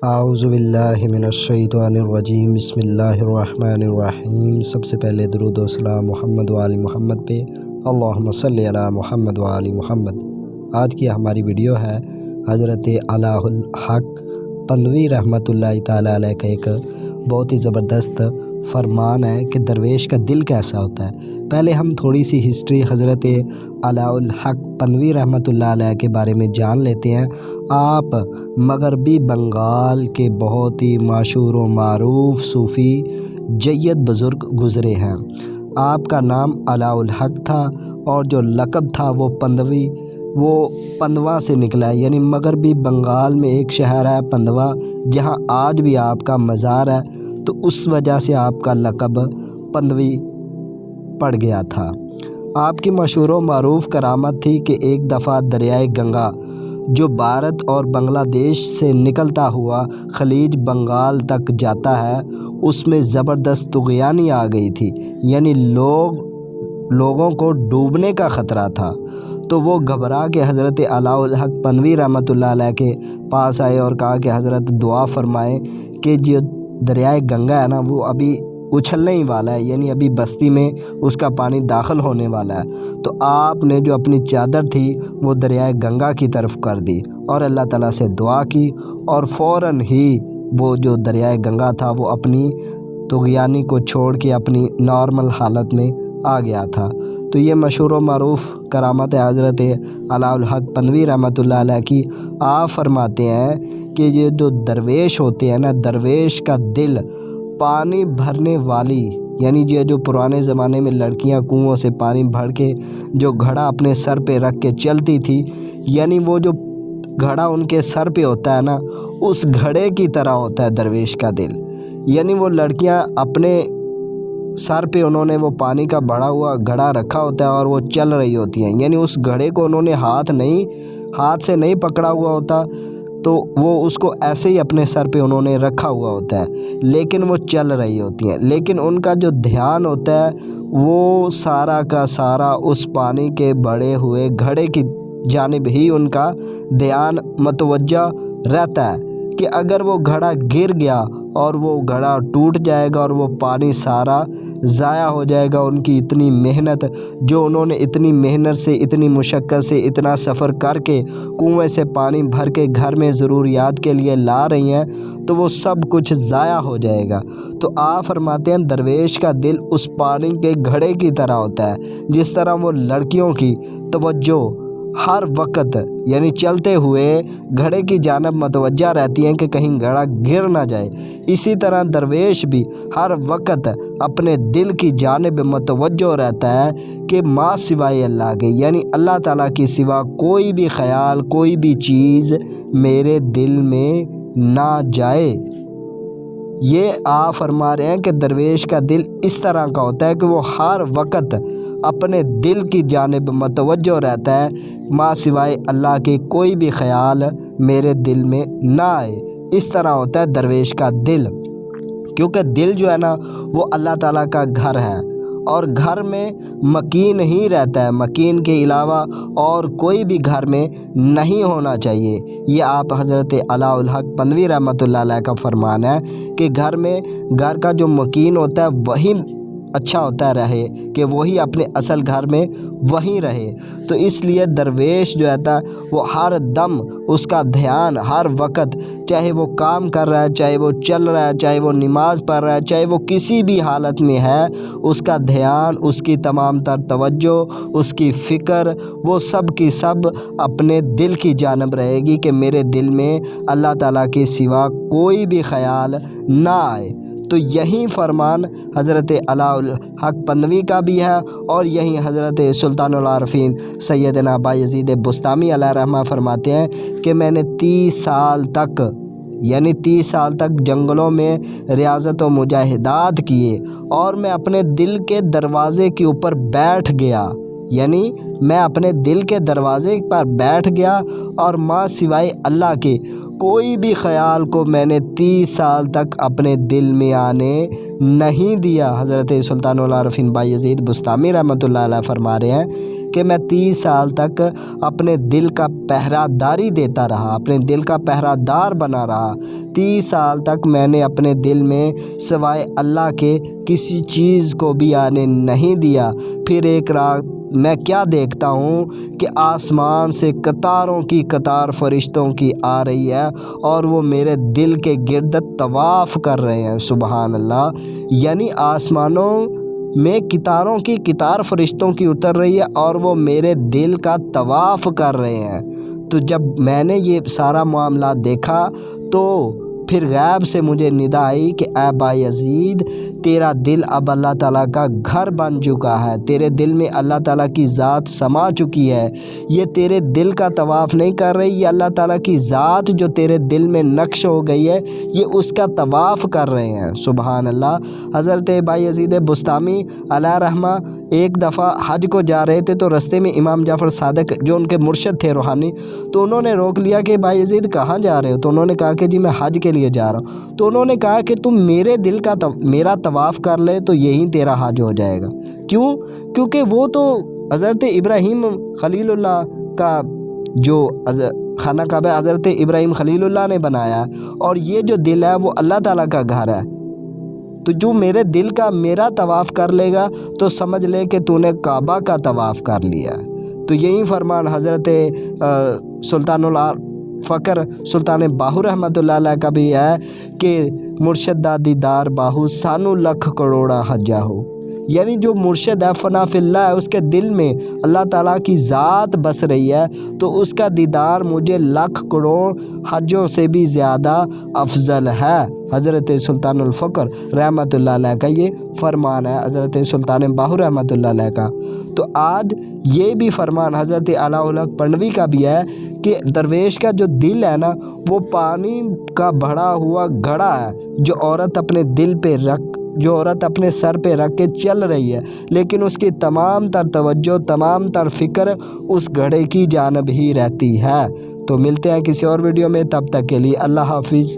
اعوذ باللہ من الشیطان الرجیم، بسم اللہ الرحمن الرحیم۔ سب سے پہلے درود و سلام محمد و آل محمد پہ، اللہم صلی علی محمد و آل محمد۔ آج کی ہماری ویڈیو ہے حضرت علاء الحق پنوی رحمۃ اللہ تعالیٰ علیہ کا ایک بہت ہی زبردست فرمان ہے کہ درویش کا دل کیسا ہوتا ہے۔ پہلے ہم تھوڑی سی ہسٹری حضرت علاء الحق پنوی رحمۃ اللہ علیہ کے بارے میں جان لیتے ہیں۔ آپ مغربی بنگال کے بہت ہی مشہور و معروف صوفی جید بزرگ گزرے ہیں۔ آپ کا نام علاء الحق تھا اور جو لقب تھا وہ پندوی، وہ پندوا سے نکلا ہے، یعنی مغربی بنگال میں ایک شہر ہے پندوا، جہاں آج بھی آپ کا مزار ہے، تو اس وجہ سے آپ کا لقب پندوی پڑ گیا تھا۔ آپ کی مشہور و معروف کرامت تھی کہ ایک دفعہ دریائے گنگا جو بھارت اور بنگلہ دیش سے نکلتا ہوا خلیج بنگال تک جاتا ہے، اس میں زبردست طغیانی آ گئی تھی، یعنی لوگوں کو ڈوبنے کا خطرہ تھا۔ تو وہ گھبرا کے حضرت علاء الحق پنوی رحمۃ اللہ علیہ کے پاس آئے اور کہا کہ حضرت دعا فرمائیں کہ جو دریائے گنگا ہے نا، وہ ابھی اچھلنے ہی والا ہے، یعنی ابھی بستی میں اس کا پانی داخل ہونے والا ہے۔ تو آپ نے جو اپنی چادر تھی وہ دریائے گنگا کی طرف کر دی اور اللہ تعالیٰ سے دعا کی، اور فوراً ہی وہ جو دریائے گنگا تھا وہ اپنی طغیانی کو چھوڑ کے اپنی نارمل حالت میں آ گیا تھا۔ تو یہ مشہور و معروف کرامت ہے حضرت علاء الحق پنوی رحمۃ اللہ علیہ کی۔ آپ فرماتے ہیں کہ یہ جو درویش ہوتے ہیں نا، درویش کا دل پانی بھرنے والی، یعنی یہ جو پرانے زمانے میں لڑکیاں کنوؤں سے پانی بھر کے جو گھڑا اپنے سر پہ رکھ کے چلتی تھی، یعنی وہ جو گھڑا ان کے سر پہ ہوتا ہے نا، اس گھڑے کی طرح ہوتا ہے درویش کا دل۔ یعنی وہ لڑکیاں اپنے سر پہ انہوں نے وہ پانی کا بڑا ہوا گھڑا رکھا ہوتا ہے اور وہ چل رہی ہوتی ہیں، یعنی اس گھڑے کو انہوں نے ہاتھ سے نہیں پکڑا ہوا ہوتا، تو وہ اس کو ایسے ہی اپنے سر پہ انہوں نے رکھا ہوا ہوتا ہے، لیکن وہ چل رہی ہوتی ہیں، لیکن ان کا جو دھیان ہوتا ہے وہ سارا کا سارا اس پانی کے بڑے ہوئے گھڑے کی جانب ہی ان کا دھیان متوجہ رہتا ہے کہ اگر وہ گھڑا گر گیا اور وہ گھڑا ٹوٹ جائے گا اور وہ پانی سارا ضائع ہو جائے گا، ان کی اتنی محنت، جو انہوں نے اتنی محنت سے، اتنی مشقت سے، اتنا سفر کر کے کنویں سے پانی بھر کے گھر میں ضروریات کے لیے لا رہی ہیں، تو وہ سب کچھ ضائع ہو جائے گا۔ تو آپ فرماتے ہیں درویش کا دل اس پانی کے گھڑے کی طرح ہوتا ہے، جس طرح وہ لڑکیوں کی توجہ ہر وقت، یعنی چلتے ہوئے گھڑے کی جانب متوجہ رہتی ہیں کہ کہیں گھڑا گر نہ جائے، اسی طرح درویش بھی ہر وقت اپنے دل کی جانب متوجہ رہتا ہے کہ ما سوائے اللہ کے، یعنی اللہ تعالیٰ کی سوا کوئی بھی خیال، کوئی بھی چیز میرے دل میں نہ جائے۔ یہ آپ فرما رہے ہیں کہ درویش کا دل اس طرح کا ہوتا ہے کہ وہ ہر وقت اپنے دل کی جانب متوجہ رہتا ہے، ما سوائے اللہ کے کوئی بھی خیال میرے دل میں نہ آئے۔ اس طرح ہوتا ہے درویش کا دل، کیونکہ دل جو ہے نا وہ اللہ تعالیٰ کا گھر ہے، اور گھر میں مکین ہی رہتا ہے، مکین کے علاوہ اور کوئی بھی گھر میں نہیں ہونا چاہیے۔ یہ آپ حضرت علاء الحق پنوی رحمۃ اللہ علیہ کا فرمان ہے کہ گھر کا جو مکین ہوتا ہے وہی اچھا ہوتا رہے، کہ وہی اپنے اصل گھر میں وہیں رہے۔ تو اس لیے درویش جو ہے وہ ہر دم اس کا دھیان ہر وقت، چاہے وہ کام کر رہا ہے، چاہے وہ چل رہا ہے، چاہے وہ نماز پڑھ رہا ہے، چاہے وہ کسی بھی حالت میں ہے، اس کا دھیان، اس کی تمام تر توجہ، اس کی فکر، وہ سب کی سب اپنے دل کی جانب رہے گی کہ میرے دل میں اللہ تعالیٰ کے سوا کوئی بھی خیال نہ آئے۔ تو یہی فرمان حضرت علاء الحق پنوی کا بھی ہے، اور یہی حضرت سلطان العارفین سیدنا بایزید بسطامی علیہ رحمہ فرماتے ہیں کہ میں نے 30 سال تک جنگلوں میں ریاضت و مجاہدات کیے، اور میں اپنے دل کے دروازے کے اوپر بیٹھ گیا، یعنی میں اپنے دل کے دروازے پر بیٹھ گیا، اور ما سوائے اللہ کے کوئی بھی خیال کو میں نے 30 سال تک اپنے دل میں آنے نہیں دیا۔ حضرت سلطان العارفین بایزید بسطامی رحمۃ اللہ علیہ فرما رہے ہیں کہ میں 30 سال تک اپنے دل کا پہرہ داری دیتا رہا، اپنے دل کا پہرہ دار بنا رہا۔ 30 سال تک میں نے اپنے دل میں سوائے اللہ کے کسی چیز کو بھی آنے نہیں دیا۔ پھر ایک رات میں کیا دیکھتا ہوں کہ آسمان سے قطاروں کی قطار فرشتوں کی آ رہی ہے اور وہ میرے دل کے گرد طواف کر رہے ہیں۔ سبحان اللہ، یعنی آسمانوں میں قطاروں کی قطار فرشتوں کی اتر رہی ہے اور وہ میرے دل کا طواف کر رہے ہیں۔ تو جب میں نے یہ سارا معاملہ دیکھا تو پھر غیب سے مجھے ندا آئی کہ اے بایزید، تیرا دل اب اللہ تعالیٰ کا گھر بن چکا ہے، تیرے دل میں اللہ تعالیٰ کی ذات سما چکی ہے۔ یہ تیرے دل کا طواف نہیں کر رہی، یہ اللہ تعالیٰ کی ذات جو تیرے دل میں نقش ہو گئی ہے یہ اس کا طواف کر رہے ہیں۔ سبحان اللہ۔ حضرت بایزید بسطامی علیہ رحمہ ایک دفعہ حج کو جا رہے تھے تو رستے میں امام جعفر صادق جو ان کے مرشد تھے روحانی، تو انہوں نے روک لیا کہ بایزید کہاں جا رہے ہو؟ تو انہوں نے کہا کہ جی میں حج کے لیے جا رہا ہوں۔ تو انہوں نے کہا کہ تم میرے دل کا میرا طواف کر لے تو یہی تیرا حج ہو جائے گا۔ کیوں؟ کیونکہ وہ تو حضرت ابراہیم خلیل اللہ کا جو خانہ کعبہ حضرت ابراہیم خلیل اللہ نے بنایا اور یہ جو دل ہے وہ اللہ تعالیٰ کا گھر ہے۔ تو جو میرے دل کا میرا طواف کر لے گا تو سمجھ لے کہ تو نے کعبہ کا طواف کر لیا ہے۔ تو یہی فرمان حضرت سلطان فقر سلطان باہو رحمۃ اللہ علیہ کا بھی ہے کہ مرشد دا دیدار باہو سانو لکھ کروڑا حجا ہو، یعنی جو مرشد ہے فنا فی اللہ ہے، اس کے دل میں اللہ تعالیٰ کی ذات بس رہی ہے تو اس کا دیدار مجھے لاکھ کروڑ حجوں سے بھی زیادہ افضل ہے۔ حضرت سلطان الفقر رحمۃ اللہ علیہ کا یہ فرمان ہے، حضرت سلطان باہو رحمۃ اللہ علیہ کا۔ تو آج یہ بھی فرمان حضرت علاء الحق پنڈوی کا بھی ہے کہ درویش کا جو دل ہے نا وہ پانی کا بھرا ہوا گھڑا ہے جو عورت اپنے سر پہ رکھ کے چل رہی ہے، لیکن اس کی تمام تر توجہ، تمام تر فکر اس گھڑے کی جانب ہی رہتی ہے۔ تو ملتے ہیں کسی اور ویڈیو میں، تب تک کے لیے اللہ حافظ۔